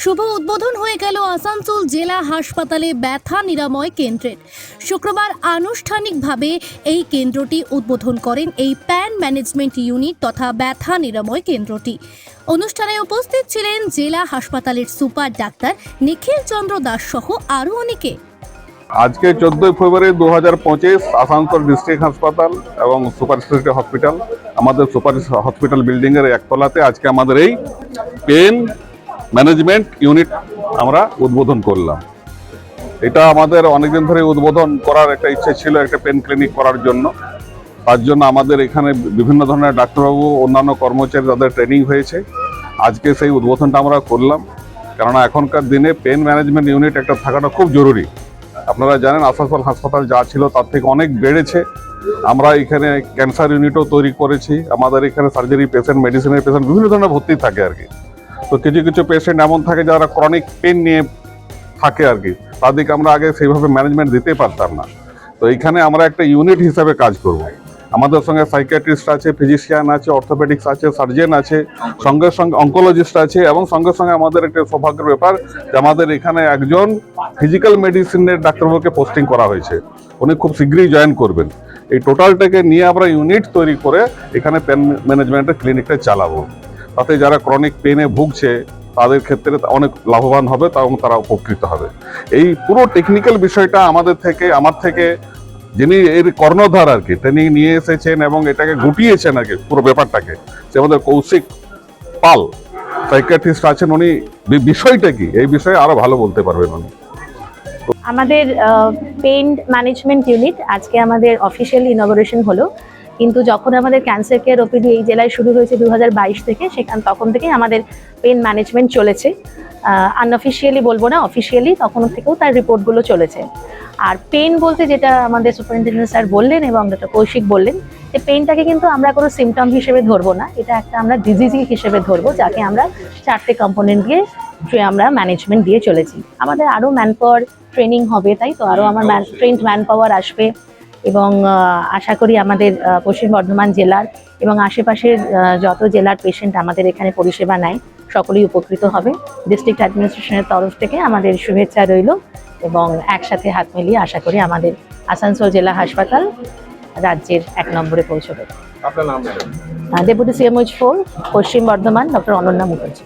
শুভ উদ্বোধন হয়ে গেল আসানসোল জেলা হাসপাতালে ব্যথা নিরাময় কেন্দ্রের। শুক্রবার আনুষ্ঠানিকভাবে এই কেন্দ্রটি উদ্বোধন করেন এই প্যান ম্যানেজমেন্ট ইউনিট তথা ব্যথা নিরাময় কেন্দ্রটি। অনুষ্ঠানে উপস্থিত ছিলেন জেলা হাসপাতালের সুপার ডাক্তার নিখিল চন্দ্র দাস সহ আরও অনেকে। আজকে 14 ফেব্রুয়ারি 2025 আসানসোল ডিস্ট্রিক্ট হাসপাতাল এবং সুপার স্পেশালিটি হসপিটাল, আমাদের সুপার হসপিটাল বিল্ডিং এর একতলাতে আজকে আমাদের এই পেন ম্যানেজমেন্ট ইউনিট আমরা উদ্বোধন করলাম। এটা আমাদের অনেকদিন ধরে উদ্বোধন করার একটা ইচ্ছে ছিল, একটা পেন ক্লিনিক করার জন্য। তার জন্য আমাদের এখানে বিভিন্ন ধরনের ডাক্তারবাবু, অন্যান্য কর্মচারী, তাদের ট্রেনিং হয়েছে। আজকে সেই উদ্বোধনটা আমরা করলাম, কেননা এখনকার দিনে পেন ম্যানেজমেন্ট ইউনিট একটা থাকাটা খুব জরুরি। আপনারা জানেন আসানসোল হাসপাতাল যা ছিল তার থেকে অনেক বেড়েছে। আমরা এখানে ক্যান্সার ইউনিটও তৈরি করেছি। আমাদের এখানে সার্জারি পেশেন্ট, মেডিসিনের পেশেন্ট বিভিন্ন ধরনের ভর্তি থাকে আর কি। তো কিছু কিছু পেশেন্ট এমন থাকে যারা ক্রনিক পেন নিয়ে থাকে আর কি, তাদেরকে আমরা আগে সেইভাবে ম্যানেজমেন্ট দিতে পারতাম না। তো এইখানে আমরা একটা ইউনিট হিসাবে কাজ করব। আমাদের সঙ্গে সাইকিয়াট্রিস্ট আছে, ফিজিশিয়ান আছে, অর্থোপেডিক্স আছে, সার্জন আছে, সঙ্গে সঙ্গে অঙ্কোলজিস্ট আছে, এবং সঙ্গে সঙ্গে আমাদের একটা সৌভাগ্যের ব্যাপার যে আমাদের এখানে একজন ফিজিক্যাল মেডিসিনের ডাক্তারবাবুকে পোস্টিং করা হয়েছে। উনি খুব শীঘ্রই জয়েন করবেন। এই টোটালটাকে নিয়ে আমরা ইউনিট তৈরি করে এখানে পেন ম্যানেজমেন্টের ক্লিনিকটা চালাবো। তাতে যারা ক্রনিক পেনে ভুগছে তাদের ক্ষেত্রে অনেক লাভবান হবে এবং তারা উপকৃত হবে। এই পুরো টেকনিক্যাল বিষয়টা আমার থেকে যিনি এর কর্ণধার আর কি, ট্রেনিং নিয়ে এসেছেন এবং এটাকে গুটিয়েছেন আর কি পুরো ব্যাপারটাকে, সে আমাদের কৌশিক পাল সাইকিয়াট্রিস্ট আছেন। উনি বিষয়টা কি এই বিষয়ে আরো ভালো বলতে পারবেন উনি। আমাদের পেন ম্যানেজমেন্ট ইউনিট আজকে আমাদের অফিসিয়ালি ইনগরেশন হলো, কিন্তু যখন আমাদের ক্যান্সার কেয়ার ওপিডি এই জেলায় শুরু হয়েছে 2022 থেকে, তখন থেকেই আমাদের পেন ম্যানেজমেন্ট চলেছে। আনঅফিসিয়ালি বলবো না, অফিসিয়ালি তখন থেকেও তার রিপোর্টগুলো চলেছে। আর পেন বলতে যেটা আমাদের সুপারিনটেন্ডেন্ট স্যার বললেন এবং ডক্টর কৌশিক বললেন, যে পেনটাকে কিন্তু আমরা কোনো সিমটম হিসেবে ধরবো না, এটা একটা আমরা ডিজিজ হিসেবে ধরবো, যাকে আমরা 4টে কম্পোনেন্ট দিয়ে আমরা ম্যানেজমেন্ট দিয়ে চলেছি। আমাদের আরও ম্যানপাওয়ার ট্রেনিং হবে, তাই তো আরও আমার ট্রেন্ড ম্যানপাওয়ার আসবে, এবং আশা করি আমাদের পশ্চিম বর্ধমান জেলার এবং আশেপাশের যত জেলার পেশেন্ট আমাদের এখানে পরিষেবা নেয় সকলেই উপকৃত হবে। ডিস্ট্রিক্ট অ্যাডমিনিস্ট্রেশনের তরফ থেকে আমাদের শুভেচ্ছা রইল, এবং একসাথে হাত মিলিয়ে আশা করি আমাদের আসানসোল জেলা হাসপাতাল রাজ্যের 1 নম্বরে পৌঁছবে। আপনার নাম? ডেপুটি সিএমওইচ 4 পশ্চিম বর্ধমান ডক্টর অনন্যা মুখার্জি।